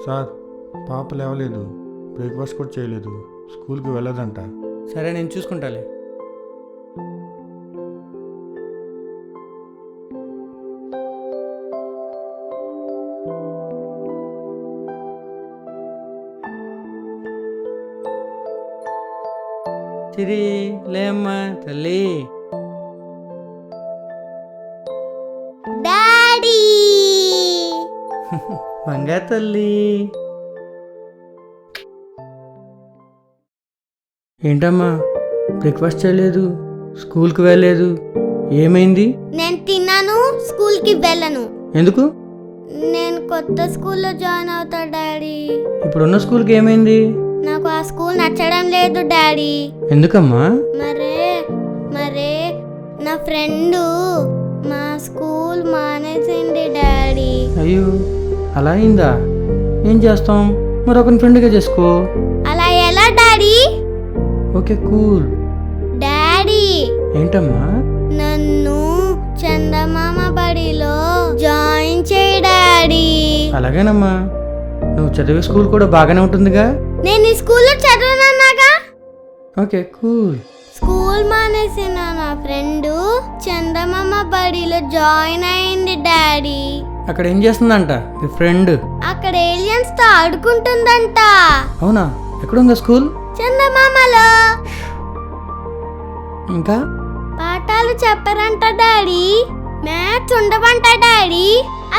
Sir పాప లేవలేదు, breakfast కూడా చేయలేదు, స్కూల్కి వెళ్ళదంట. సరే నేను చూసుకుంటాలే. చిరి లేమ్మా తల్లి. డాడీ బంగారు తల్లి. ఏంటమ్మా బ్రేక్ఫాస్ట్ చేయలేదు, స్కూల్కి వెళ్ళలేదు, ఏమైంది? నేను తిన్నాను, స్కూల్కి వెళ్ళను. ఎందుకు? నేను కొత్త స్కూల్లో జాయిన్ అవుతా డాడీ. ఇప్పుడున్న స్కూల్కి ఏమైంది? నాకు ఆ స్కూల్ నచ్చడం లేదు డాడీ. ఎందుకమ్మా? మరే నా ఫ్రెండ్ మా స్కూల్ మానేసింది డాడీ. అయ్యో అలా అయిందా? ఏం చేస్తాం, మరొకరి ఫ్రెండ్గా చేసుకో. అలా ఎలా డాడీ? Okay cool. డాడీ ఏంటమ్మా? నన్ను చందమామ బడిలో జాయిన్ చేయి డాడీ. అలాగేనమ్మా, నువ్వు చదివే స్కూల్ కూడా బాగానే ఉంటుందిగా. నేను ఈ స్కూల్లో చదవనన్నాగా. Okay cool. స్కూల్ మానేసిన నా ఫ్రెండ్ చందమామ బడిలో జాయిన్ అయింది డాడీ. అక్కడ ఏం చేస్తుందంట మీ ఫ్రెండ్? అక్కడ ఏలియన్స్ తో ఆడుకుంటుందంట. అవునా? ఎక్కడుందా స్కూల్? చందమామలో. ఇంకా పాఠాలు చెప్పరంట డాడీ, మ్యాథ్స్ ఉండవంట డాడీ,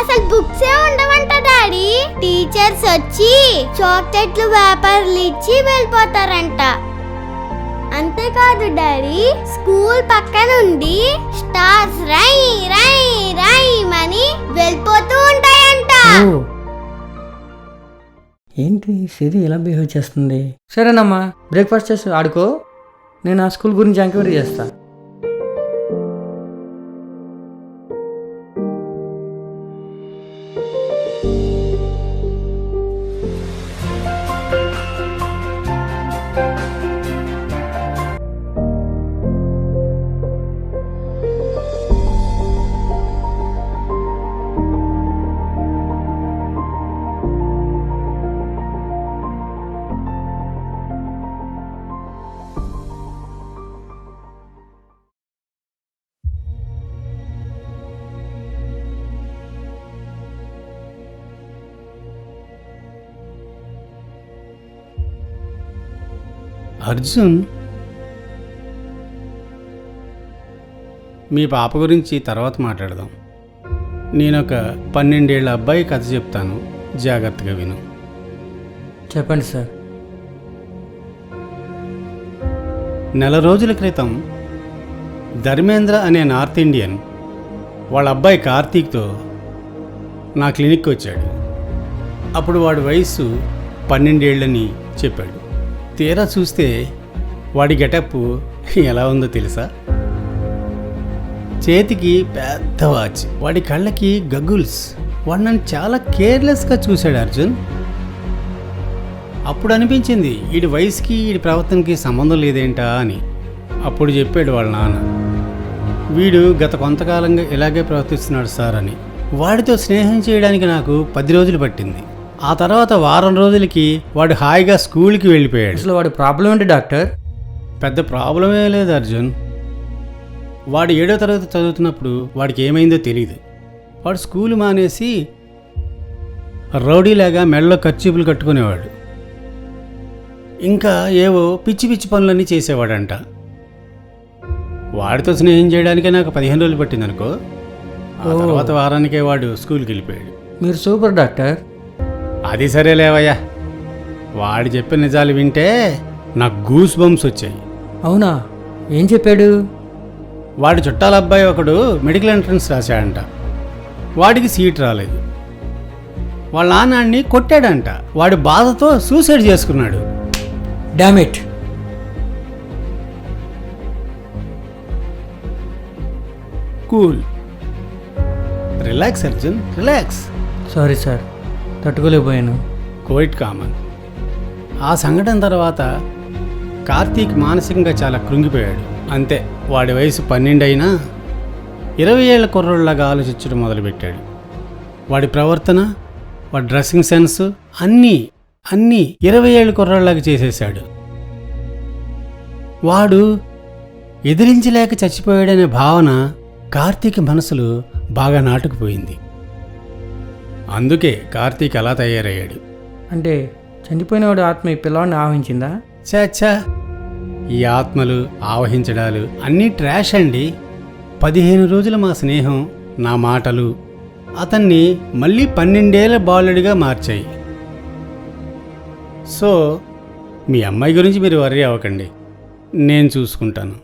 అసలు బుక్సే ఉండవంట డాడీ. టీచర్స్ వచ్చి చాక్లెట్లు వ్యాపారులు ఇచ్చి వెళ్ళిపోతారంట. అంతేకాదు డాడీ, స్కూల్ పక్కన ఉండి స్టార్స్ రై రై రై అని వెళ్ళిపోతూ ఉంటాయంట. ఓ, ఏంటి సిరి ఇలా బిహేవ్ చేస్తుంది? సరేనమ్మా, బ్రేక్ఫాస్ట్ చేసి ఆడుకో, నేను ఆ స్కూల్ గురించి ఎంక్వైరీ చేస్తా. అర్జున్, మీ పాప గురించి తర్వాత మాట్లాడదాం. నేనొక 12 ఏళ్ల అబ్బాయి కథ చెప్తాను, జాగ్రత్తగా విను. చెప్పండి సార్. నెల రోజుల క్రితం ధర్మేంద్ర అనే నార్త్ ఇండియన్ వాళ్ళ అబ్బాయి కార్తీక్తో నా క్లినిక్కి వచ్చాడు. అప్పుడు వాడి వయసు 12 ఏళ్ళని చెప్పాడు. తీరా చూస్తే వాడి గెటప్ ఎలా ఉందో తెలుసా? చేతికి పెద్ద వాచ్, వాడి కళ్ళకి గగుల్స్. వాడు నన్ను చాలా కేర్లెస్గా చూశాడు అర్జున్. అప్పుడు అనిపించింది వీడి వయసుకి వీడి ప్రవర్తనకి సంబంధం లేదేంటా అని. అప్పుడు చెప్పాడు వాళ్ళ నాన్న, వీడు గత కొంతకాలంగా ఇలాగే ప్రవర్తిస్తున్నాడు సార్ అని. వాడితో స్నేహం చేయడానికి నాకు 10 రోజులు పట్టింది. ఆ తర్వాత వారం రోజులకి వాడు హాయిగా స్కూల్కి వెళ్ళిపోయాడు. అసలు వాడి ప్రాబ్లం ఏంటి డాక్టర్? పెద్ద ప్రాబ్లమే లేదు అర్జున్. వాడు 7వ తరగతి చదువుతున్నప్పుడు వాడికి ఏమైందో తెలియదు. వాడు స్కూల్ మానేసి రౌడీలాగా మెడలో కర్చీపులు కట్టుకునేవాడు. ఇంకా ఏవో పిచ్చి పిచ్చి పనులన్నీ చేసేవాడంట. వాడితో స్నేహం చేయడానికే నాకు 15 రోజులు పట్టిందనుకో. ఆ తర్వాత వారానికే వాడు స్కూల్కి వెళ్ళిపోయాడు. మీరు సూపర్ డాక్టర్. అది సరే లేవయ్యా, వాడు చెప్పిన నిజాలు వింటే నాకు గూస్ బంప్స్ వచ్చాయి. అవునా? ఏం చెప్పాడు? వాడి చుట్టాల అబ్బాయి ఒకడు మెడికల్ ఎంట్రన్స్ రాశాడంట. వాడికి సీట్ రాలేదు. వాళ్ళ నాన్నాడిని కొట్టాడంట. వాడి బాధతో సూసైడ్ చేసుకున్నాడు. Damn it. Cool, relax Arjun, relax. Sorry sir, తట్టుకోలేకపోయాను. Quiet come on. ఆ సంఘటన తర్వాత కార్తీక్ మానసికంగా చాలా కృంగిపోయాడు. అంతే, వాడి వయసు 12 అయినా 20 ఏళ్ల కుర్రోళ్ళలాగా ఆలోచించడం మొదలుపెట్టాడు. వాడి ప్రవర్తన, వాడి డ్రెస్సింగ్ సెన్స్ అన్నీ అన్నీ 20 ఏళ్ళ కుర్రాళ్ళలాగా చేసేశాడు. వాడు ఎదిరించలేక చచ్చిపోయాడనే భావన కార్తీక్ మనసులో బాగా నాటుకుపోయింది. అందుకే కార్తీక్ అలా తయారయ్యాడు. అంటే చనిపోయినవాడు ఆత్మ ఈ పిల్లవాడిని ఆవహించిందా? చాచా, ఈ ఆత్మలు ఆవహించడాలు అన్నీ ట్రాష్ అండి. 15 రోజుల మా స్నేహం, నా మాటలు అతన్ని మళ్ళీ 12 ఏళ్ల బాలుడిగా మార్చాయి. సో మీ అమ్మాయి గురించి మీరు వర్రీ అవ్వకండి, నేను చూసుకుంటాను.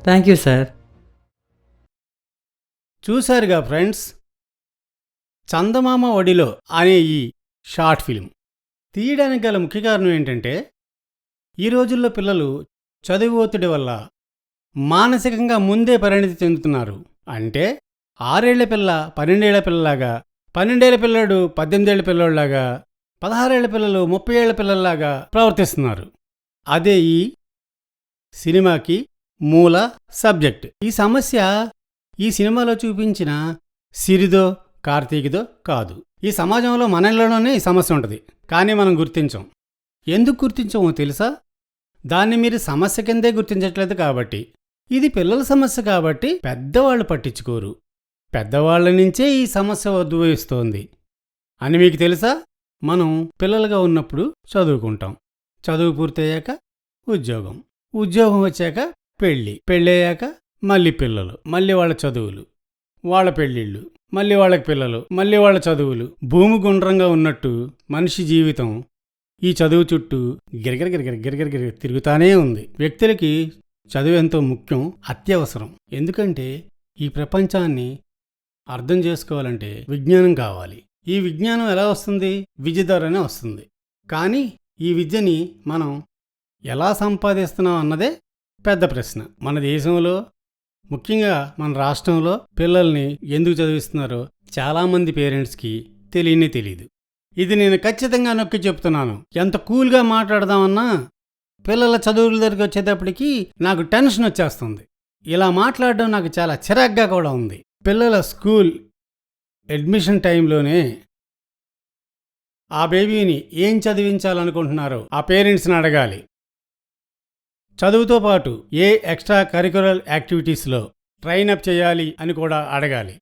Thank you sir. చూశారుగా ఫ్రెండ్స్, చందమామ ఒడిలో అనే ఈ షార్ట్ ఫిల్మ్ తీయడానికి గల ముఖ్య కారణం ఏంటంటే, ఈ రోజుల్లో పిల్లలు చదువు ఒత్తిడి వల్ల మానసికంగా ముందే పరిణతి చెందుతున్నారు. అంటే 6 ఏళ్ల పిల్ల 12 ఏళ్ల పిల్లలాగా, 12 ఏళ్ల పిల్లడు 18 ఏళ్ల పిల్లలాగా, 16 ఏళ్ల పిల్లలు 30 ఏళ్ల పిల్లల్లాగా ప్రవర్తిస్తున్నారు. అదే ఈ సినిమాకి మూల సబ్జెక్ట్. ఈ సమస్య ఈ సినిమాలో చూపించిన సిరిదో కార్తీక్దో కాదు. ఈ సమాజంలో మనలోనే ఈ సమస్య ఉంటుంది, కానీ మనం గుర్తించం. ఎందుకు గుర్తించమో తెలుసా? దాన్ని మీరు సమస్య కిందే గుర్తించట్లేదు కాబట్టి. ఇది పిల్లల సమస్య కాబట్టి పెద్దవాళ్ళు పట్టించుకోరు. పెద్దవాళ్ల నుంచే ఈ సమస్య ఉద్భవిస్తోంది అని మీకు తెలుసా? మనం పిల్లలుగా ఉన్నప్పుడు చదువుకుంటాం, చదువు పూర్తయ్యాక ఉద్యోగం, ఉద్యోగం వచ్చాక పెళ్ళి, పెళ్ళయ్యాక మళ్ళీ పిల్లలు, మళ్ళీ వాళ్ళ చదువులు, వాళ్ళ పెళ్ళిళ్ళు, మళ్ళీ వాళ్ళకి పిల్లలు, మళ్ళీ వాళ్ళ చదువులు. భూమి గుండ్రంగా ఉన్నట్టు మనిషి జీవితం ఈ చదువు చుట్టూ గిరగిర తిరుగుతానే ఉంది. వ్యక్తులకి చదువు ఎంతో ముఖ్యం, అత్యవసరం. ఎందుకంటే ఈ ప్రపంచాన్ని అర్థం చేసుకోవాలంటే విజ్ఞానం కావాలి. ఈ విజ్ఞానం ఎలా వస్తుంది? విద్య ద్వారానే వస్తుంది. కానీ ఈ విద్యని మనం ఎలా సంపాదిస్తున్నాం అన్నదే పెద్ద ప్రశ్న. మన దేశంలో, ముఖ్యంగా మన రాష్ట్రంలో పిల్లల్ని ఎందుకు చదివిస్తున్నారో చాలామంది పేరెంట్స్కి తెలీదు. ఇది నేను ఖచ్చితంగా నొక్కి చెప్తున్నాను. ఎంత కూల్గా మాట్లాడదామన్నా పిల్లల చదువుల దగ్గరికి వచ్చేటప్పటికి నాకు టెన్షన్ వచ్చేస్తుంది. ఇలా మాట్లాడడం నాకు చాలా చిరాగ్గా కూడా ఉంది. పిల్లల స్కూల్ అడ్మిషన్ టైంలోనే ఆ బేబీని ఏం చదివించాలనుకుంటున్నారో ఆ పేరెంట్స్ని అడగాలి. చదువుతో పాటు ఏ ఎక్స్ట్రా కరిక్యులర్ యాక్టివిటీస్లో ట్రైన్ అప్ చేయాలి అని కూడా అడగాలి.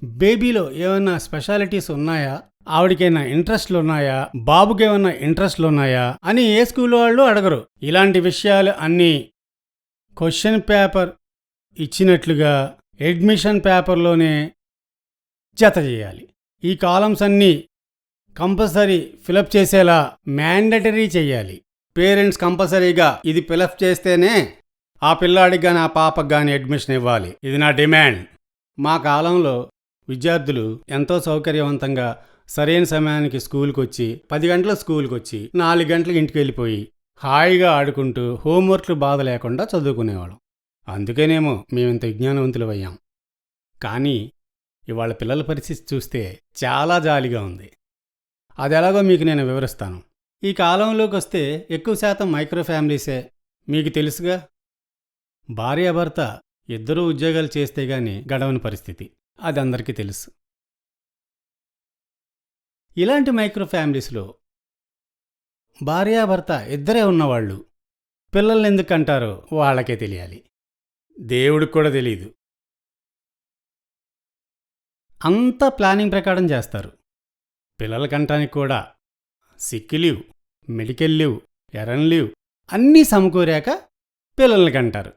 బేబీలో ఏమైనా స్పెషాలిటీస్ ఉన్నాయా, ఆవిడకైనా ఇంట్రెస్ట్లు ఉన్నాయా, బాబుకేమైనా ఇంట్రెస్ట్లు ఉన్నాయా అని ఏ స్కూల్ వాళ్ళు అడగరు. ఇలాంటి విషయాలు అన్నీ క్వశ్చన్ పేపర్ ఇచ్చినట్లుగా అడ్మిషన్ పేపర్లోనే జత చేయాలి. ఈ కాలమ్స్ అన్నీ కంపల్సరీ ఫిలప్ చేసేలా మ్యాండటరీ చెయ్యాలి. పేరెంట్స్ కంపల్సరీగా ఇది ఫిలప్ చేస్తేనే ఆ పిల్లాడికి కానీ ఆ పాపకు కానీ అడ్మిషన్ ఇవ్వాలి. ఇది నా డిమాండ్. మా కాలంలో విద్యార్థులు ఎంతో సౌకర్యవంతంగా సరైన సమయానికి స్కూల్కి వచ్చి 10 గంటలకు స్కూల్కి వచ్చి 4 గంటలకు ఇంటికి వెళ్ళిపోయి హాయిగా ఆడుకుంటూ హోంవర్క్లు బాధ లేకుండా చదువుకునేవాళ్ళం. అందుకేనేమో మేమింత విజ్ఞానవంతులు అయ్యాం. కానీ ఇవాళ పిల్లల పరిస్థితి చూస్తే చాలా జాలిగా ఉంది. అది ఎలాగో మీకు నేను వివరిస్తాను. ఈ కాలంలోకి వస్తే ఎక్కువ శాతం మైక్రో ఫ్యామిలీసే. మీకు తెలుసుగా, భార్యాభర్త ఇద్దరూ ఉద్యోగాలు చేస్తే గాని గడవని పరిస్థితి. అది అందరికీ తెలుసు. ఇలాంటి మైక్రో ఫ్యామిలీస్లో భార్యాభర్త ఇద్దరే ఉన్నవాళ్ళు పిల్లల్ని ఎందుకు అంటారో వాళ్ళకే తెలియాలి. దేవుడికి కూడా తెలియదు. అంతా ప్లానింగ్ ప్రకారం చేస్తారు. పిల్లలకంటానికి కూడా sick leave, medical leave, earn leave అన్నీ సమకూరాక పిల్లల్ని కంటారు.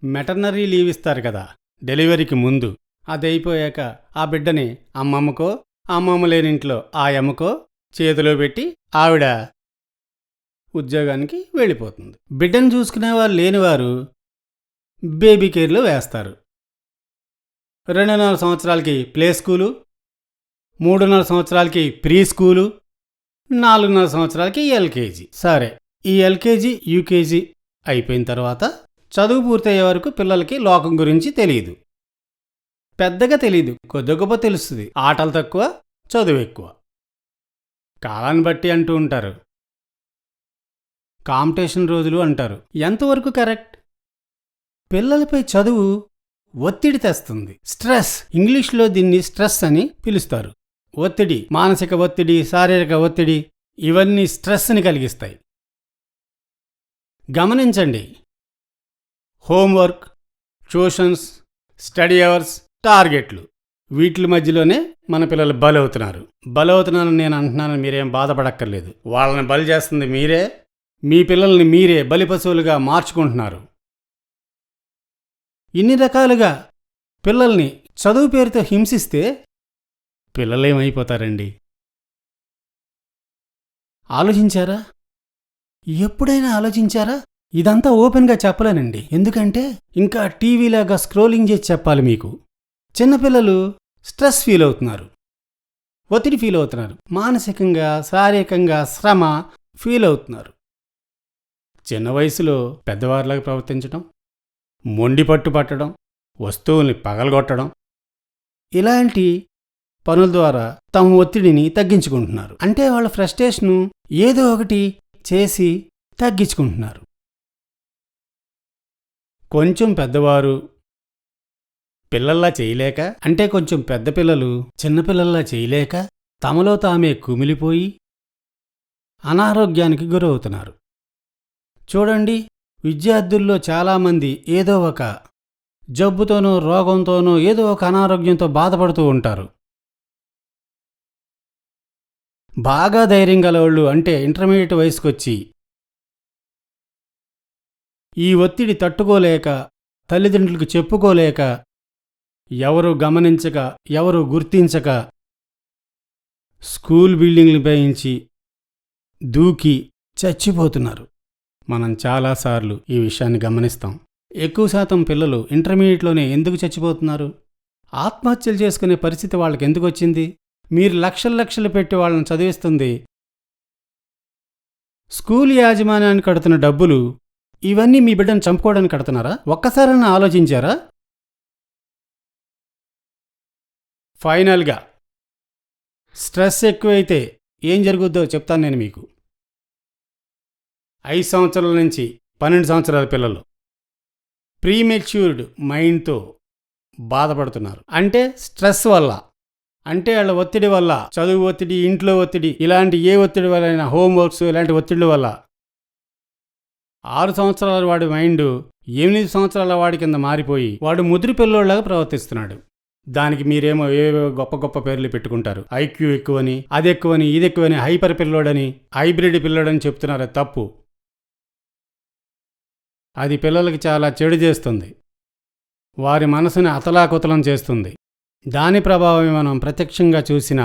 మెటర్నరీ లీవ్ ఇస్తారు కదా డెలివరీకి ముందు. అది అయిపోయాక ఆ బిడ్డని అమ్మమ్మకో, అమ్మమ్మ లేనింట్లో ఆయమ్మకో చేతిలో పెట్టి ఆవిడ ఉద్యోగానికి వెళ్ళిపోతుంది. బిడ్డను చూసుకునేవారు లేనివారు బేబీ కేర్లో వేస్తారు. 2.5 సంవత్సరాలకి ప్లే స్కూలు, 3.5 సంవత్సరాలకి ప్రీ స్కూలు, 4.5 సంవత్సరాలకి ఎల్కేజీ. సరే, ఈ ఎల్కేజీ యూకేజీ అయిపోయిన తర్వాత చదువు పూర్తయ్యే వరకు పిల్లలకి లోకం గురించి తెలియదు, పెద్దగా తెలియదు. కొద్ది గొప్ప తెలుస్తుంది. ఆటలు తక్కువ, చదువు ఎక్కువ. కాలాన్ని బట్టి అంటూ ఉంటారు, కాంపిటీషన్ రోజులు అంటారు. ఎంతవరకు కరెక్ట్? పిల్లలపై చదువు ఒత్తిడి తెస్తుంది. స్ట్రెస్, ఇంగ్లీష్లో దీన్ని స్ట్రెస్ అని పిలుస్తారు. ఒత్తిడి, మానసిక ఒత్తిడి, శారీరక ఒత్తిడి ఇవన్నీ స్ట్రెస్ని కలిగిస్తాయి. గమనించండి, హోంవర్క్, ట్యూషన్స్, స్టడీ అవర్స్, టార్గెట్లు వీటి మధ్యలోనే మన పిల్లలు బలవుతున్నారని నేను అంటున్నానని మీరేం బాధపడక్కర్లేదు. వాళ్ళని బలి చేస్తుంది మీరే. మీ పిల్లల్ని మీరే బలి పశువులుగా మార్చుకుంటున్నారు. ఇన్ని రకాలుగా పిల్లల్ని చదువు పేరుతో హింసిస్తే పిల్లలేమైపోతారండి? ఆలోచించారా? ఎప్పుడైనా ఆలోచించారా? ఇదంతా ఓపెన్గా చెప్పలేనండి, ఎందుకంటే ఇంకా టీవీలాగా స్క్రోలింగ్ చేసి చెప్పాలి మీకు. చిన్నపిల్లలు స్ట్రెస్ ఫీల్ అవుతున్నారు, ఒత్తిడి ఫీల్ అవుతున్నారు, మానసికంగా శారీరకంగా శ్రమ ఫీల్ అవుతున్నారు. చిన్న వయసులో పెద్దవారిలాగా ప్రవర్తించడం, మొండి పట్టు పట్టడం, వస్తువుల్ని పగలగొట్టడం ఇలాంటి పనుల ద్వారా తమ ఒత్తిడిని తగ్గించుకుంటున్నారు. అంటే వాళ్ళ ఫ్రస్ట్రేషను ఏదో ఒకటి చేసి తగ్గించుకుంటున్నారు. కొంచెం పెద్దవారు పిల్లల్లా చేయలేక, అంటే కొంచెం పెద్ద పిల్లలు చిన్నపిల్లల్లా చేయలేక తమలో తామే కుమిలిపోయి అనారోగ్యానికి గురవుతున్నారు. చూడండి, విద్యార్థుల్లో చాలామంది ఏదో ఒక జబ్బుతోనో రోగంతోనో ఏదో ఒక అనారోగ్యంతో బాధపడుతూ ఉంటారు. బాగా ధైర్యం గలవాళ్ళు, అంటే ఇంటర్మీడియట్ వయసుకొచ్చి ఈ ఒత్తిడి తట్టుకోలేక, తల్లిదండ్రులకు చెప్పుకోలేక, ఎవరు గమనించక, ఎవరు గుర్తించక స్కూల్ బిల్డింగ్లు పైంచి దూకి చచ్చిపోతున్నారు. మనం చాలాసార్లు ఈ విషయాన్ని గమనిస్తాం. ఎక్కువ శాతం పిల్లలు ఇంటర్మీడియట్లోనే ఎందుకు చచ్చిపోతున్నారు? ఆత్మహత్యలు చేసుకునే పరిస్థితి వాళ్ళకి ఎందుకు వచ్చింది? మీరు లక్షలు పెట్టి వాళ్ళని చదివిస్తుంది స్కూల్ యాజమాన్యానికి కడుతున్న డబ్బులు ఇవన్నీ మీ బిడ్డను చంపుకోవడానికి కడుతున్నారా? ఒక్కసారైనా ఆలోచించారా? ఫైనల్గా స్ట్రెస్ ఎక్కువైతే ఏం జరుగుద్దో చెప్తాను నేను మీకు. 5 సంవత్సరాల నుంచి 12 సంవత్సరాల పిల్లలు ప్రీమెచ్యూర్డ్ మైండ్తో బాధపడుతున్నారు. అంటే స్ట్రెస్ వల్ల, అంటే వాళ్ళ ఒత్తిడి వల్ల, చదువు ఒత్తిడి, ఇంట్లో ఒత్తిడి, ఇలాంటి ఏ ఒత్తిడి వల్ల, హోంవర్క్స్ ఇలాంటి ఒత్తిడి వల్ల 6 సంవత్సరాల వాడి మైండ్ 8 సంవత్సరాల వాడి కింద మారిపోయి వాడు ముదిరి పిల్లోళ్ళగా ప్రవర్తిస్తున్నాడు. దానికి మీరేమో ఏవేవో గొప్ప పేర్లు పెట్టుకుంటారు. ఐక్యూ ఎక్కువని, అది ఎక్కువని, ఇది ఎక్కువని, హైపర్ పిల్లోడని, హైబ్రిడ్ పిల్లోడని చెప్తున్నారు. తప్పు. అది పిల్లలకి చాలా చెడు చేస్తుంది, వారి మనసుని అతలాకుతలం చేస్తుంది. దాని ప్రభావమే మనం ప్రత్యక్షంగా చూసిన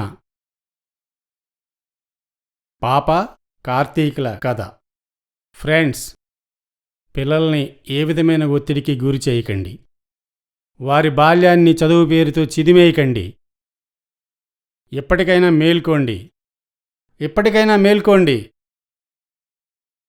పాప, కార్తీకుల కథ. ఫ్రెండ్స్, పిల్లల్ని ఏ విధమైన ఒత్తిడికి గురి చేయకండి. వారి బాల్యాన్ని చదువు పేరుతో చిదిమేయకండి. ఇప్పటికైనా మేల్కోండి.